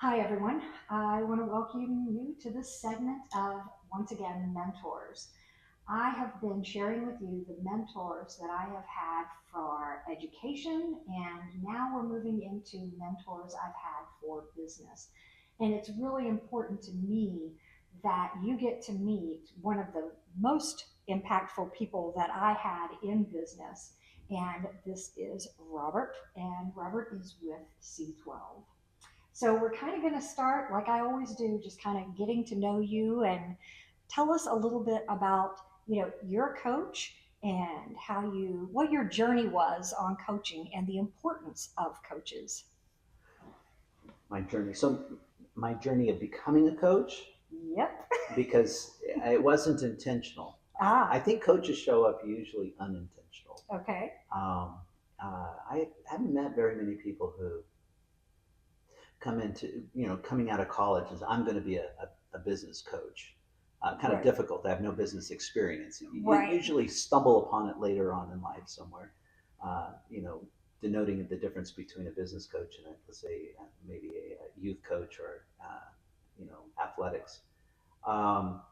Hi, everyone. I want to welcome you to this segment of, once again, mentors. I have been sharing with you the mentors that I have had for education, and now we're moving into mentors I've had for business. And it's really important to me that you get to meet one of the most impactful people that I had in business. And this is Robert, and Robert is with C12. So we're kind of going to start, like I always do, just kind of getting to know you and tell us a little bit about, your coach and what your journey was on coaching and the importance of coaches. My journey. So my journey of becoming a coach, Yep. because it wasn't intentional. I Ah, think coaches show up usually unintentional. okay. Um, I haven't met very many people who come into, coming out of college as I'm going to be a business coach. Kind of Right. difficult. I have no business experience. You Right. usually stumble upon it later on in life somewhere. Uh, you know, Denoting the difference between a business coach and let's say maybe a youth coach or athletics. Um,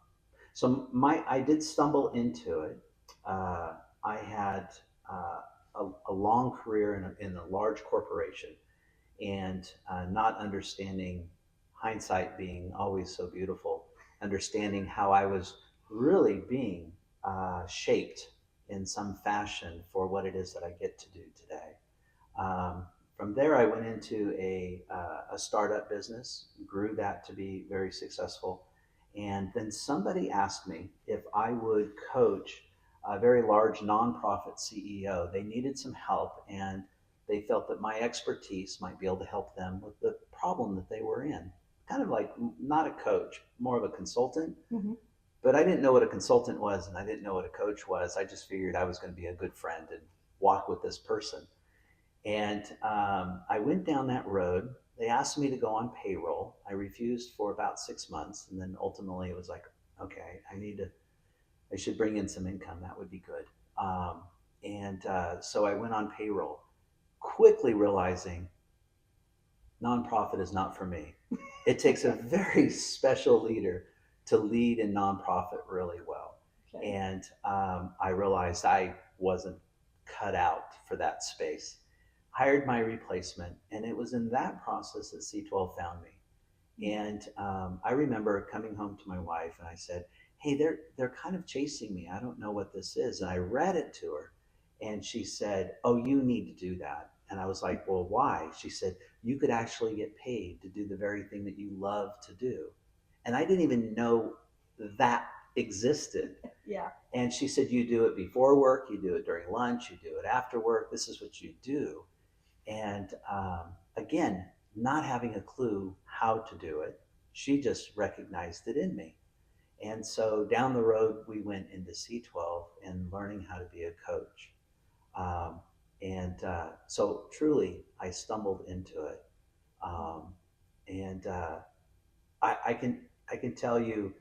I did stumble into it. Uh, I had a long career in a large corporation, and not understanding, hindsight being always so beautiful, understanding how I was really being shaped in some fashion for what it is that I get to do today. Um, from there, I went into a startup business, grew that to be very successful. And then somebody asked me if I would coach a very large nonprofit CEO. They needed some help, and they felt that my expertise might be able to help them with the problem that they were in. Kind of like not a coach, more of a consultant. Hmm. But I didn't know what a consultant was, and I didn't know what a coach was. I just figured I was going to be a good friend and walk with this person. And I went down that road. They asked me to go on payroll. I refused for about 6 months, and then ultimately it was like, okay, I should bring in some income. That would be good. So I went on payroll, quickly realizing nonprofit is not for me. It takes a very special leader to lead in nonprofit really well. Okay. And I realized I wasn't cut out for that space. Hired my replacement, and it was in that process that C12 found me. And I remember coming home to my wife, and I said, "Hey, they're kind of chasing me. I don't know what this is." And I read it to her, and she said, "Oh, you need to do that." And I was like, "Well, why?" She said, "You could actually get paid to do the very thing that you love to do." And I didn't even know that existed. Yeah. And she said, "You do it before work, you do it during lunch, you do it after work. This is what you do." And again, not having a clue how to do it, she just recognized it in me. And so down the road, we went into C12 and learning how to be a coach. Um, so truly, I stumbled into it. Um, and I can tell you,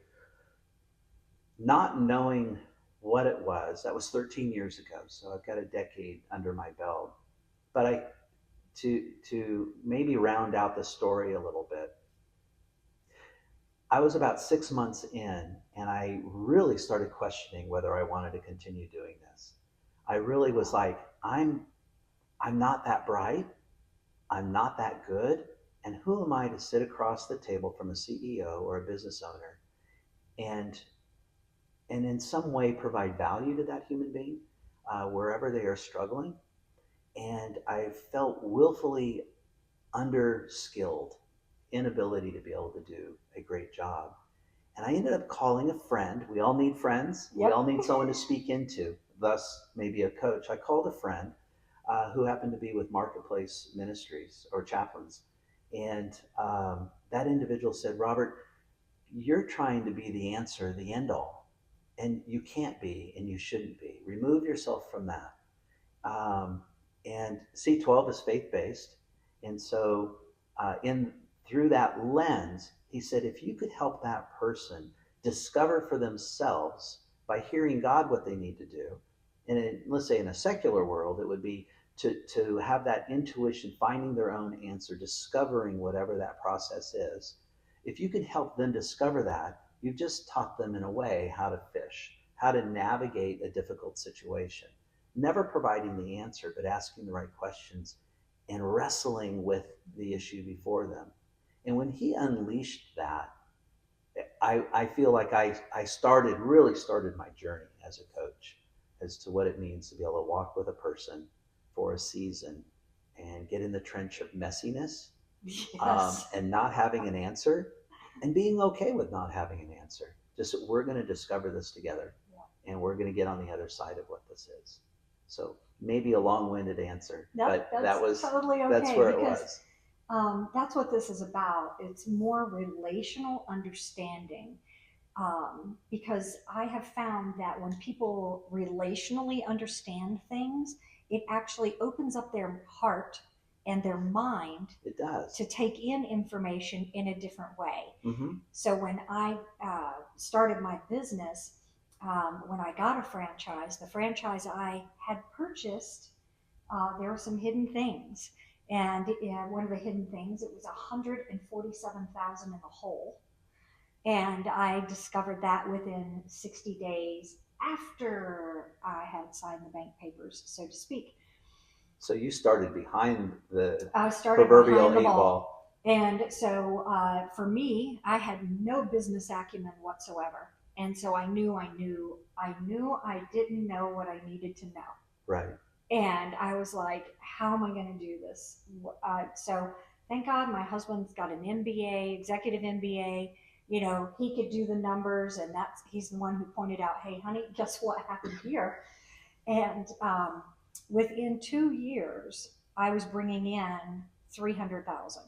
not knowing what it was, that was 13 years ago. So I've got a decade under my belt. But to maybe round out the story a little bit, I was about 6 months in, and I really started questioning whether I wanted to continue doing this. I really was like, I'm not that bright, I'm not that good, and who am I to sit across the table from a CEO or a business owner and in some way provide value to that human being wherever they are struggling? And I felt willfully underskilled, inability to be able to do a great job. And I ended up calling a friend. We all need friends. We all Yep. need someone to speak into, thus, maybe a coach. I called a friend who happened to be with Marketplace Ministries or chaplains. And that individual said, "Robert, you're trying to be the answer, the end all. And you can't be, and you shouldn't be. Remove yourself from that." Um, and C12 is faith based, and so in through that lens, he said, if you could help that person discover for themselves by hearing God what they need to do, and let's say in a secular world, it would be to have that intuition, finding their own answer, discovering whatever that process is. If you can help them discover that, you've just taught them in a way how to fish, how to navigate a difficult situation. Never providing the answer, but asking the right questions and wrestling with the issue before them. And when he unleashed that, I feel like really started my journey as a coach as to what it means to be able to walk with a person for a season and get in the trench of messiness, Yes. and not having an answer and being okay with not having an answer. Just that we're going to discover this together, and we're going to get on the other side of what this is. So maybe a long-winded answer, but that's totally okay, that's where it because was. that's what this is about. It's more relational understanding. Because I have found that when people relationally understand things, it actually opens up their heart and their mind. It does. To take in information in a different way. Mm-hmm. So when I started my business, when I got a franchise, the franchise I had purchased, there were some hidden things. And one of the hidden things, it was 147,000 in the hole. And I discovered that within 60 days after I had signed the bank papers, so to speak. So you started behind the proverbial eight ball. And so for me, I had no business acumen whatsoever. And so I knew I didn't know what I needed to know. Right. And I was like, how am I going to do this? So thank God my husband's got an MBA, executive MBA. You know, he could do the numbers, and he's the one who pointed out, hey, honey, guess what happened here? And within 2 years, I was bringing in 300,000,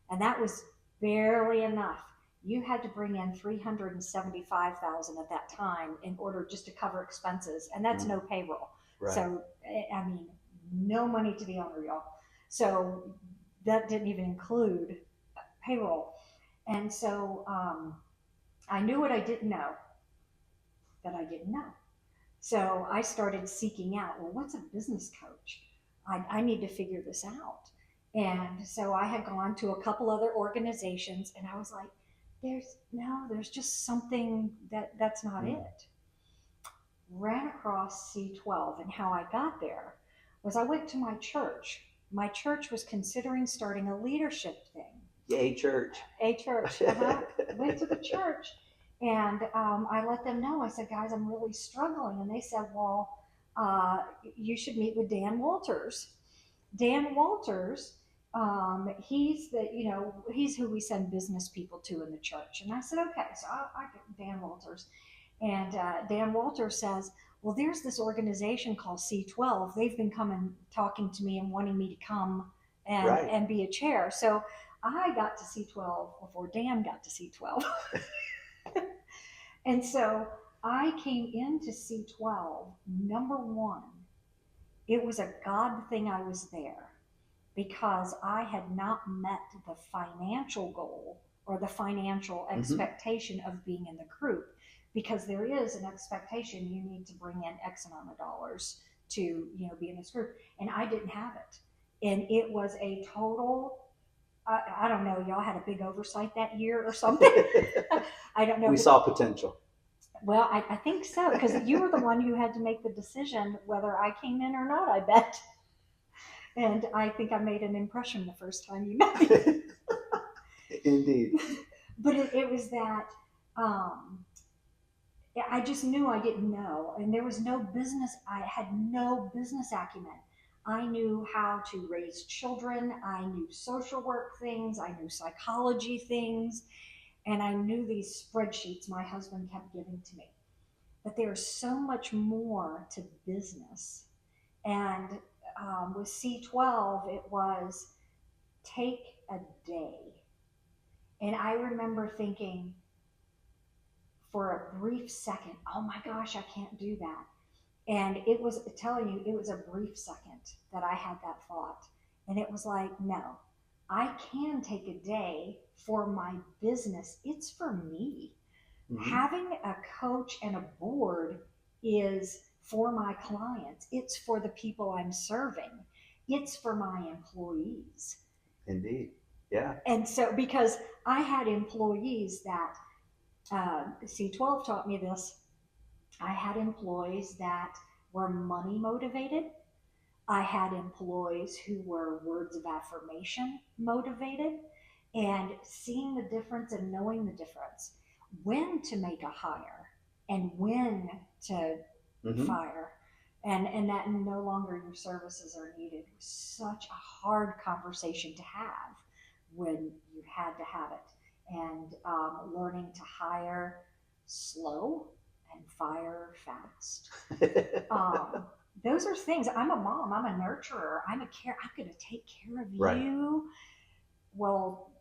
and that was barely enough. You had to bring in 375,000 at that time in order just to cover expenses, and that's no payroll. Right. So, I mean, no money to the owner, y'all. So that didn't even include payroll. And so I knew what I didn't know, that I didn't know. So I started seeking out, well, what's a business coach? I need to figure this out. And so I had gone to a couple other organizations, and I was like, there's just something that's not it. Ran across C12, and how I got there was I went to my church. My church was considering starting a leadership thing. A church. Went to the church, and I let them know. I said, guys, I'm really struggling. And they said, well, you should meet with Dan Walters. Dan Walters, he's who we send business people to in the church. And I said, okay, so I get Dan Walters. And Dan Walters says, well, there's this organization called C12. They've been talking to me and wanting me to come and be a chair. So I got to C12 before Dan got to C12. And so I came into C12, number one, it was a God thing I was there, because I had not met the financial goal or the financial expectation of being in the group, because there is an expectation you need to bring in X amount of dollars to be in this group, and I didn't have it. And it was a total, I don't know, y'all had a big oversight that year or something. I don't know. We saw potential. Well, I think so, because you were the one who had to make the decision whether I came in or not, I bet. And I think I made an impression the first time you met me. Indeed. But it was that I just knew I didn't know. And there was no business. I had no business acumen. I knew how to raise children. I knew social work things. I knew psychology things. And I knew these spreadsheets my husband kept giving to me. But there's so much more to business. And with C12, it was take a day. And I remember thinking for a brief second, oh my gosh, I can't do that. And it was telling you, it was a brief second that I had that thought. And it was like, no, I can take a day for my business. It's for me. Having a coach and a board is for my clients. It's for the people I'm serving. it's for my employees. Indeed. Yeah. And so, because I had employees that C12 taught me this, I had employees that were money motivated. I had employees who were words of affirmation motivated, and seeing the difference and knowing the difference, when to make a hire and when to Hmm. fire, and that no longer your services are needed was such a hard conversation to have when you had to have it. And learning to hire slow and fire fast. um, those are things. I'm a mom, I'm a nurturer, I'm going to take care of Right. you. Well,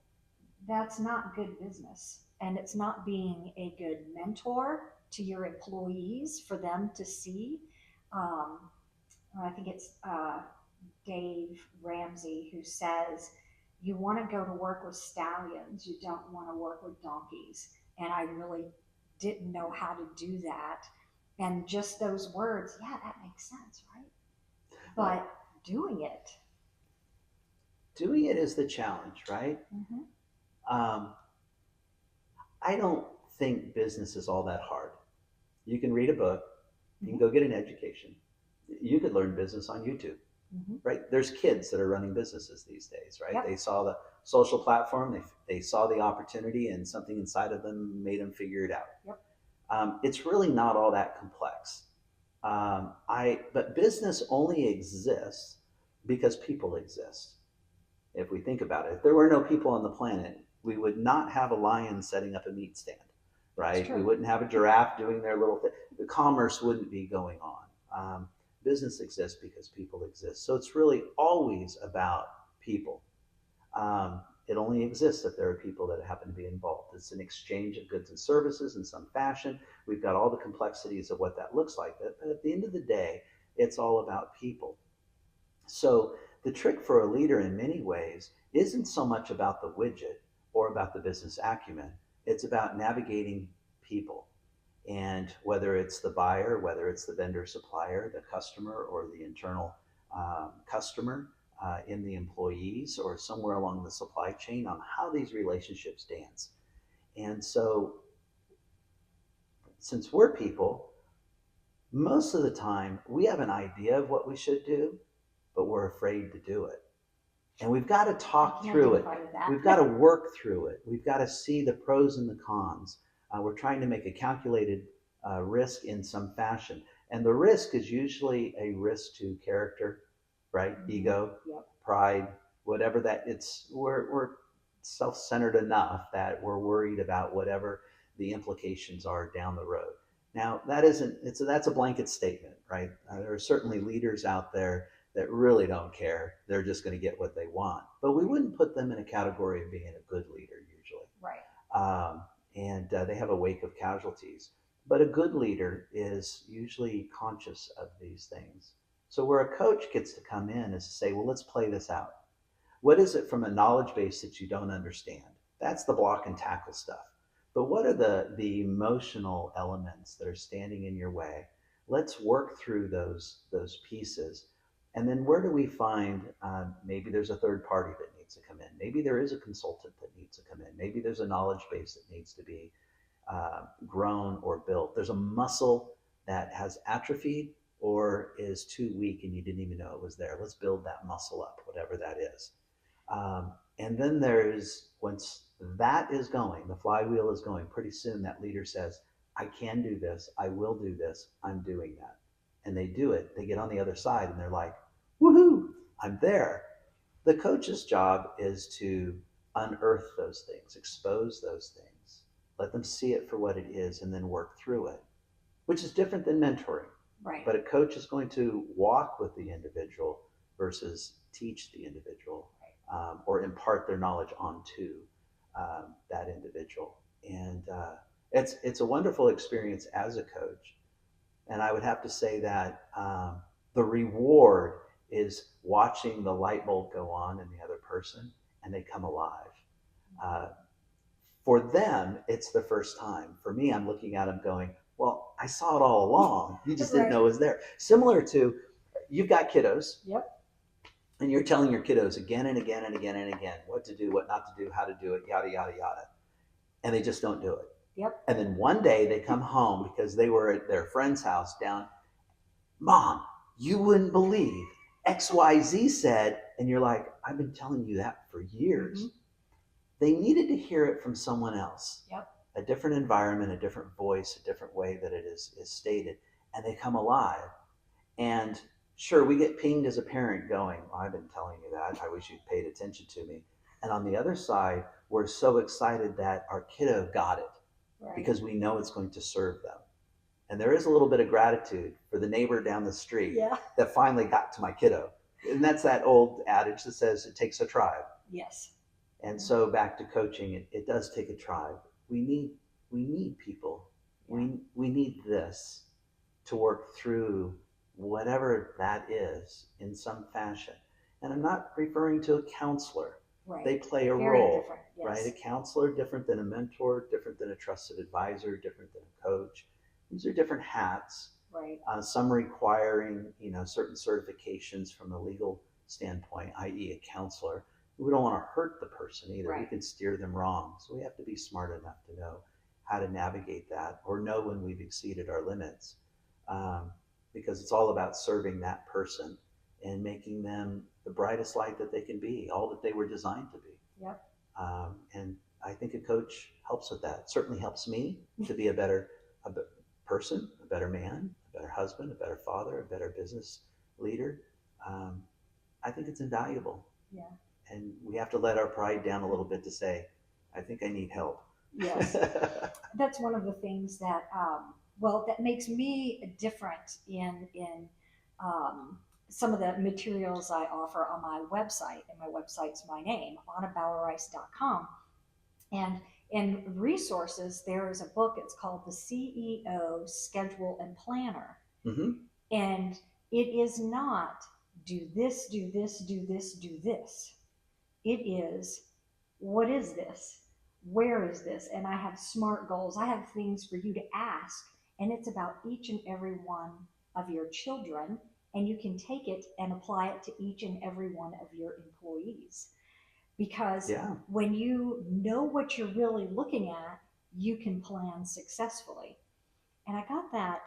that's not good business, and it's not being a good mentor to your employees for them to see. um, I think it's Dave Ramsey who says, you want to go to work with stallions, you don't want to work with donkeys. And I really didn't know how to do that. And just those words, yeah, that makes sense, right? But doing it. Doing it is the challenge, right? Mm-hmm. Um, I don't think business is all that hard. You can read a book, you can Mm-hmm. go get an education. You could learn business on YouTube, Mm-hmm. right? There's kids that are running businesses these days, right? They Yep. saw the social platform, they saw the opportunity, and something inside of them made them figure it out. Yep. It's really not all that complex. But business only exists because people exist. If we think about it, if there were no people on the planet, we would not have a lion setting up a meat stand, It's right? We true. wouldn't have a giraffe doing their little thing. The commerce wouldn't be going on. Business exists because people exist. So it's really always about people. It only exists if there are people that happen to be involved. It's an exchange of goods and services in some fashion. We've got all the complexities of what that looks like. But at the end of the day, it's all about people. So the trick for a leader in many ways isn't so much about the widget or about the business acumen. It's about navigating people. And whether it's the buyer, whether it's the vendor supplier, the customer, or the internal customer in the employees or somewhere along the supply chain, on how these relationships dance. And so, since we're people, most of the time we have an idea of what we should do, but we're afraid to do it. And we've got to I talk can through it. identify with that. We've got to work through it. We've got to see the pros and the cons. We're trying to make a calculated risk in some fashion. And the risk is usually a risk to character, right? Mm-hmm. Ego, Yep. pride, whatever that it's, we're self-centered enough that we're worried about whatever the implications are down the road. Now that isn't, that's a blanket statement, right? There are certainly leaders out there that really don't care. They're just going to get what they want. But we wouldn't put them in a category of being a good leader usually. Right. And they have a wake of casualties. But a good leader is usually conscious of these things. So where a coach gets to come in is to say, well, let's play this out. What is it from a knowledge base that you don't understand? That's the block and tackle stuff. But what are the emotional elements that are standing in your way? Let's work through those pieces. And then where do we find maybe there's a third party that needs to come in? Maybe there is a consultant that needs to come in. Maybe there's a knowledge base that needs to be grown or built. There's a muscle that has atrophied or is too weak and you didn't even know it was there. Let's build that muscle up, whatever that is. And then there's, once that is going, the flywheel is going, pretty soon that leader says, I can do this, I will do this, I'm doing that. And they do it, they get on the other side and they're like, woohoo, I'm there. The coach's job is to unearth those things, expose those things, let them see it for what it is, and then work through it, which is different than mentoring. Right. But a coach is going to walk with the individual versus teach the individual or impart their knowledge onto that individual. And it's a wonderful experience as a coach. And I would have to say that the reward is watching the light bulb go on in the other person and they come alive. Uh, for them, it's the first time. For me, I'm looking at them going, well, I saw it all along. You just didn't Right. know it was there. Similar to, you've got kiddos. Yep. and you're telling your kiddos again and again and again and again what to do, what not to do, how to do it, yada, yada, yada. And they just don't do it. Yep. And then one day they come home because they were at their friend's house down, Mom, you wouldn't believe XYZ said, and you're like, I've been telling you that for years. Mm-hmm. They needed to hear it from someone else. Yep. A different environment, a different voice, a different way that it is stated, and they come alive. And sure, we get pinged as a parent going, well, I've been telling you that. I wish you'd paid attention to me. And on the other side, we're so excited that our kiddo got it, right, because we know it's going to serve them. And there is a little bit of gratitude for the neighbor down the street, yeah, that finally got to my kiddo. And that's that old adage that says it takes a tribe. Yes. And so back to coaching, it does take a tribe. We need people. Yeah. We need this to work through whatever that is in some fashion. And I'm not referring to a counselor. Right. They play a Very role, different, yes, right? A counselor different than a mentor, different than a trusted advisor, different than a coach. These are different hats. Right. Some requiring, certain certifications from a legal standpoint, i.e. a counselor. We don't want to hurt the person either. Right. We can steer them wrong. So we have to be smart enough to know how to navigate that or know when we've exceeded our limits. Because it's all about serving that person and making them the brightest light that they can be, all that they were designed to be. Yep. And I think a coach helps with that. It certainly helps me to be a better person, a better man, a better husband, a better father, a better business leader. I think it's invaluable. Yeah. And we have to let our pride down a little bit to say, I think I need help. Yes. That's one of the things that, that makes me different in some of the materials I offer on my website. And my website's my name, AnnaBauerreis.com. And in resources, there is a book, it's called The CEO Schedule and Planner. Mm-hmm. And it is not do this, do this, do this, do this. It is, what is this? Where is this? And I have SMART goals. I have things for you to ask. And it's about each and every one of your children. And you can take it and apply it to each and every one of your employees. Because when you know what you're really looking at, you can plan successfully. And I got that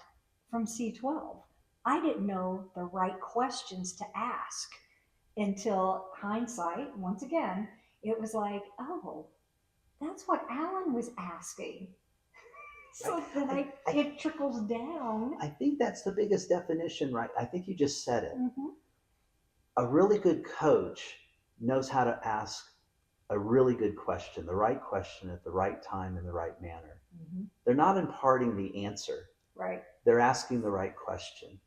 from C12. I didn't know the right questions to ask until hindsight, once again, it was like, oh, that's what Alan was asking. So then it trickles down. I think that's the biggest definition, right? I think you just said it. Mm-hmm. A really good coach knows how to ask a really good question, the right question at the right time in the right manner. Mm-hmm. They're not imparting the answer. Right. They're asking the right question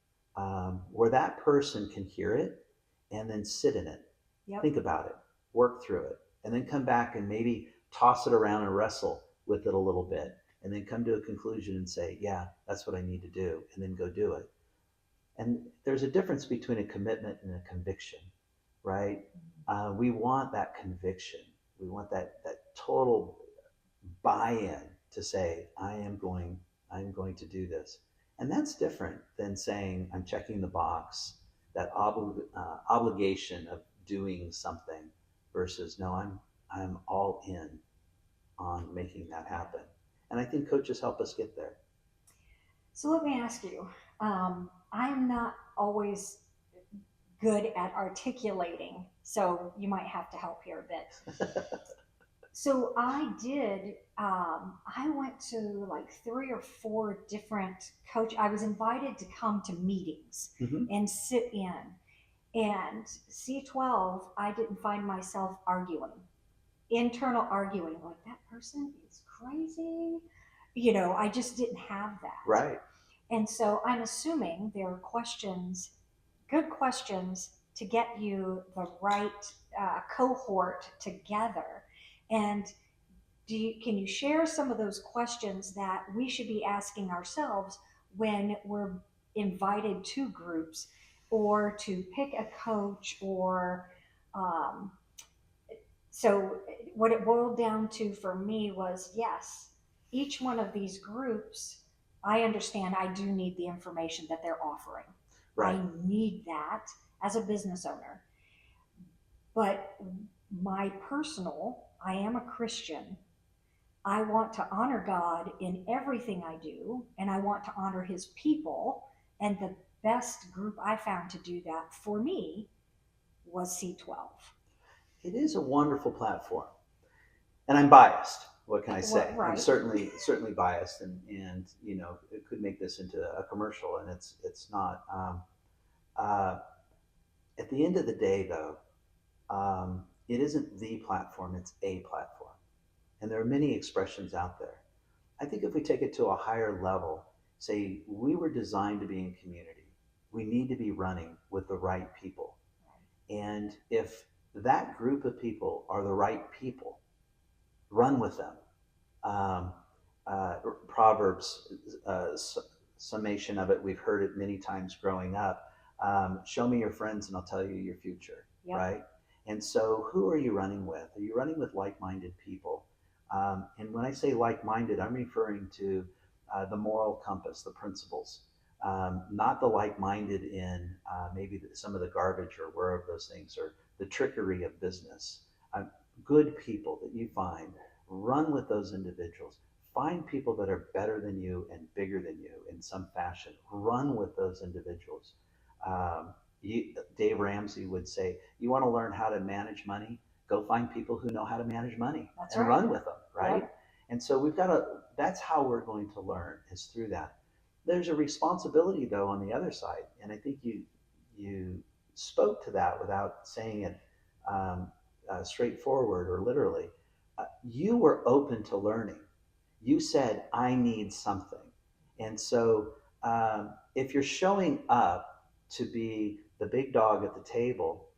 where that person can hear it and then sit in it. Yep. Think about it, work through it, and then come back and maybe toss it around and wrestle with it a little bit, and then come to a conclusion and say, yeah, that's what I need to do, and then go do it. And there's a difference between a commitment and a conviction, right? We want that conviction. We want that total buy-in to say, I am going to do this. And that's different than saying, I'm checking the box, that obligation of doing something versus, no, I'm all in on making that happen. And I think coaches help us get there. So let me ask you, I'm not always good at articulating, so you might have to help here a bit. So I went to like 3 or 4 different I was invited to come to meetings and sit in. And C12, I didn't find myself internal arguing, like that person is crazy. I just didn't have that. Right. And so I'm assuming there are questions, good questions to get you the right cohort together. And can you share some of those questions that we should be asking ourselves when we're invited to groups or to pick a coach or so what it boiled down to for me was, yes, each one of these groups, I understand I do need the information that they're offering. Right. I need that as a business owner. But my personal, I am a Christian. I want to honor God in everything I do, and I want to honor his people. And the best group I found to do that for me was C12. It is a wonderful platform, and I'm biased. What can I say? I'm Right. certainly biased, and it could make this into a commercial, and it's not. Uh, at the end of the day, though, it isn't the platform; it's a platform, and there are many expressions out there. I think if we take it to a higher level, say we were designed to be in community, we need to be running with the right people, and if that group of people are the right people, run with them. Um, Proverbs summation of it, we've heard it many times growing up. Show me your friends and I'll tell you your future, Yep. right? And so, who are you running with? Are you running with like minded people? And when I say like minded, I'm referring to the moral compass, the principles, not the like minded in maybe some of the garbage or wherever those things are, the trickery of business. Good people that you find, run with those individuals. Find people that are better than you and bigger than you in some fashion. Run with those individuals. Dave Ramsey would say, "You want to learn how to manage money? Go find people who know how to manage money and Right. run with them." Right? Yep. And so we've got to. That's how we're going to learn is through that. There's a responsibility though on the other side, and I think you spoke to that without saying it straightforward or literally. You were open to learning. You said, I need something. And so if you're showing up to be the big dog at the table,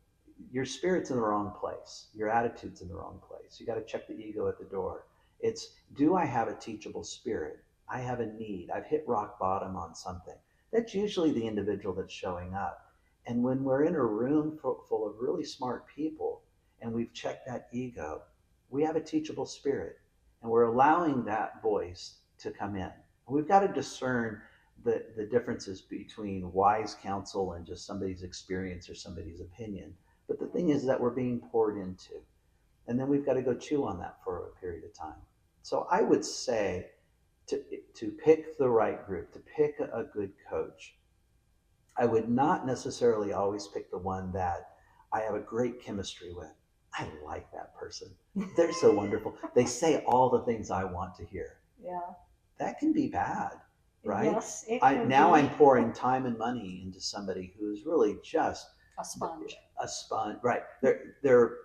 your spirit's in the wrong place. Your attitude's in the wrong place. You got to check the ego at the door. It's, do I have a teachable spirit? I have a need. I've hit rock bottom on something. That's usually the individual that's showing up. And when we're in a room full of really smart people and we've checked that ego, we have a teachable spirit and we're allowing that voice to come in. We've got to discern the differences between wise counsel and just somebody's experience or somebody's opinion. But the thing is that we're being poured into. And then we've got to go chew on that for a period of time. So I would say to pick the right group, to pick a good coach, I would not necessarily always pick the one that I have a great chemistry with. I like that person. They're so wonderful. They say all the things I want to hear. Yeah. That can be bad, right? Yes, it I can now be I'm pouring time and money into somebody who is really just a sponge. a sponge, right? They're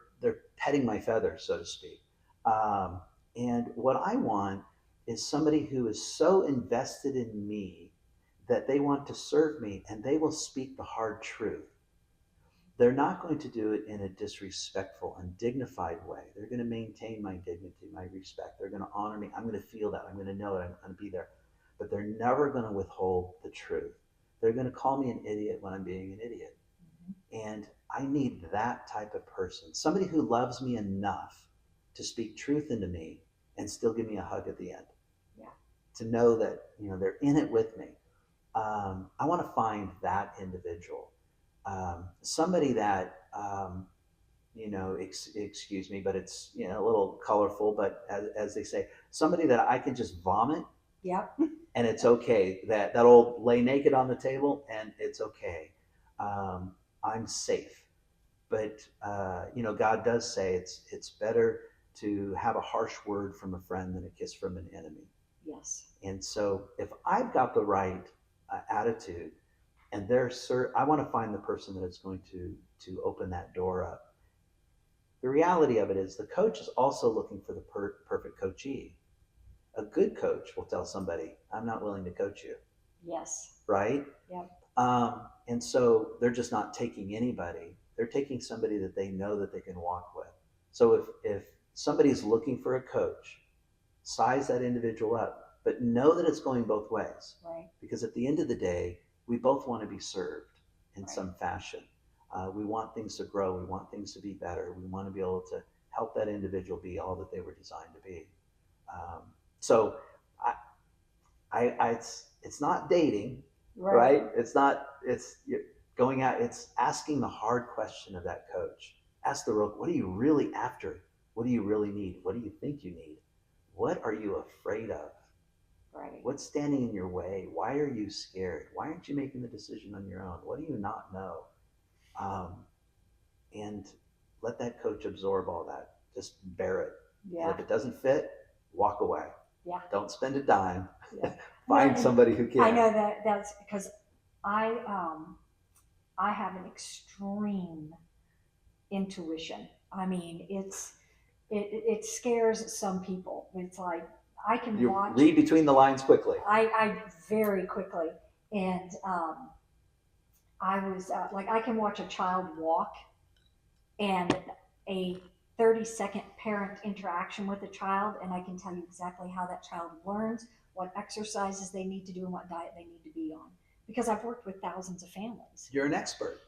petting my feathers, so to speak. And what I want is somebody who is so invested in me that they want to serve me and they will speak the hard truth. They're not going to do it in a disrespectful, undignified way. They're going to maintain my dignity, my respect. They're going to honor me. I'm going to feel that. I'm going to know it. I'm going to be there. But they're never going to withhold the truth. They're going to call me an idiot when I'm being an idiot. And I need that type of person, somebody who loves me enough to speak truth into me and still give me a hug at the end. Yeah. To know that they're in it with me. I want to find that individual, somebody that excuse me, but it's a little colorful, but as they say, somebody that I can just vomit. Yep. And it's okay. That'll lay naked on the table, and it's okay. I'm safe. But God does say it's better to have a harsh word from a friend than a kiss from an enemy. Yes. And so if I've got the right attitude, and I want to find the person that is going to open that door up. The reality of it is the coach is also looking for the perfect coachee. A good coach will tell somebody, I'm not willing to coach you. Yes. Right? Yep. And so they're just not taking anybody. They're taking somebody that they know that they can walk with. So if somebody's looking for a coach, size that individual up, but know that it's going both ways. Right. Because at the end of the day, we both want to be served in some fashion. We want things to grow. We want things to be better. We want to be able to help that individual be all that they were designed to be. So it's not dating, right? It's not, it's going out, it's asking the hard question of that coach. ask the real, what are you really after? What do you really need? What do you think you need? What are you afraid of? Right. What's standing in your way? Why are you scared? Why aren't you making the decision on your own? What do you not know? Um, and let that coach absorb all that. Just bear it. And Yeah. if it doesn't fit, walk away. Yeah. Don't spend a dime. Yeah. Find No, somebody who can. I know that's because I have an extreme intuition. I mean, it scares some people. It's like I can You watch. read between the lines quickly. I very quickly, and I was like I can watch a child walk, and a 30-second parent interaction with a child, and I can tell you exactly how that child learns, what exercises they need to do, and what diet they need to be on. Because I've worked with thousands of families. You're an expert.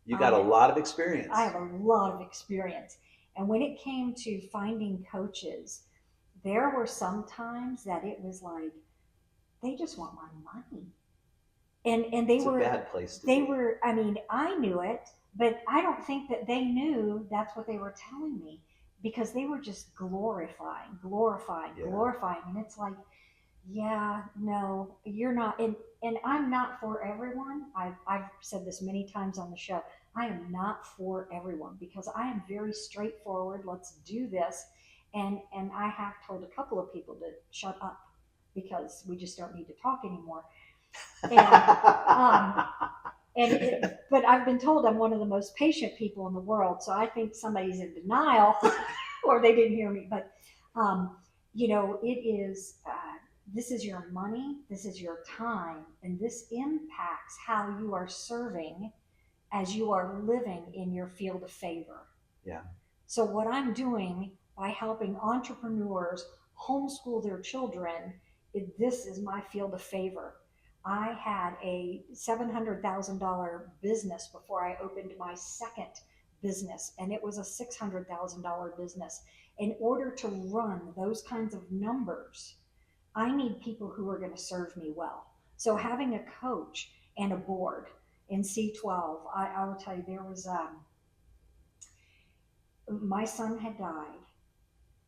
You got a lot of experience. I have a lot of experience. And when it came to finding coaches, there were some times that it was like, they just want my money. And they it's were a bad place to they be. were I mean, I knew it, but I don't think that they knew that's what they were telling me, because they were just glorifying, Yeah. glorifying. And it's like, yeah, no, you're not. And I'm not for everyone. I've said this many times on the show. I am not for everyone because I am very straightforward. Let's do this. And I have told a couple of people to shut up because we just don't need to talk anymore. And but I've been told I'm one of the most patient people in the world. So I think somebody's in denial or they didn't hear me. But it is. This is your money, this is your time, and this impacts how you are serving as you are living in your field of favor. Yeah. So, what I'm doing by helping entrepreneurs homeschool their children, this is my field of favor. I had a $700,000 business before I opened my second business, and it was a $600,000 business. In order to run those kinds of numbers, I need people who are going to serve me well. So having a coach and a board in C12, I will tell you, there was my son had died,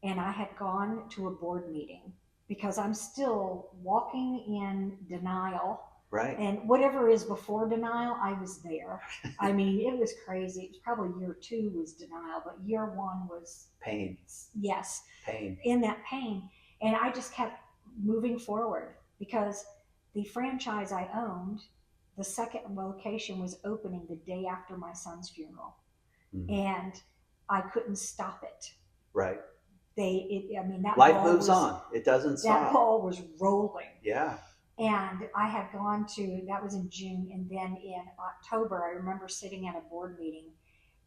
and I had gone to a board meeting because I'm still walking in denial. Right. And whatever is before denial, I was there. I mean, it was crazy. It was probably year 2 was denial, but year 1 was pain. Yes. Pain. In that pain. And I just kept moving forward because the franchise I owned, the second location was opening the day after my son's funeral. Mm-hmm. And I couldn't stop it. Right. That life moves on. It doesn't stop. That ball was rolling. Yeah. And I had gone to, that was in June, and then in October, I remember sitting at a board meeting,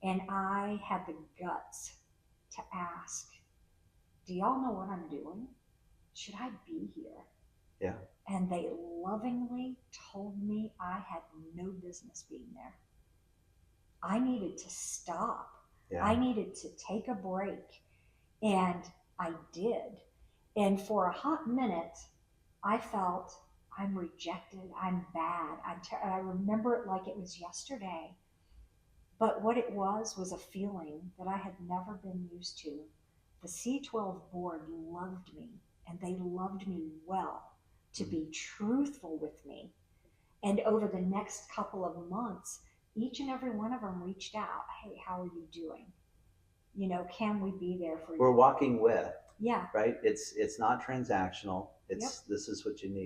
and I had the guts to ask, do y'all know what I'm doing? Should I be here? Yeah. And they lovingly told me I had no business being there. I needed to stop. Yeah. I needed to take a break. And I did. And for a hot minute, I felt I'm rejected. I'm bad. I remember it like it was yesterday. But what it was a feeling that I had never been used to. The C12 board loved me, and they loved me well to be truthful with me. And over the next couple of months, each and every one of them reached out. Hey, how are you doing? Can we be there for you? We're walking with. Yeah. Right? It's not transactional. It's This is what you need.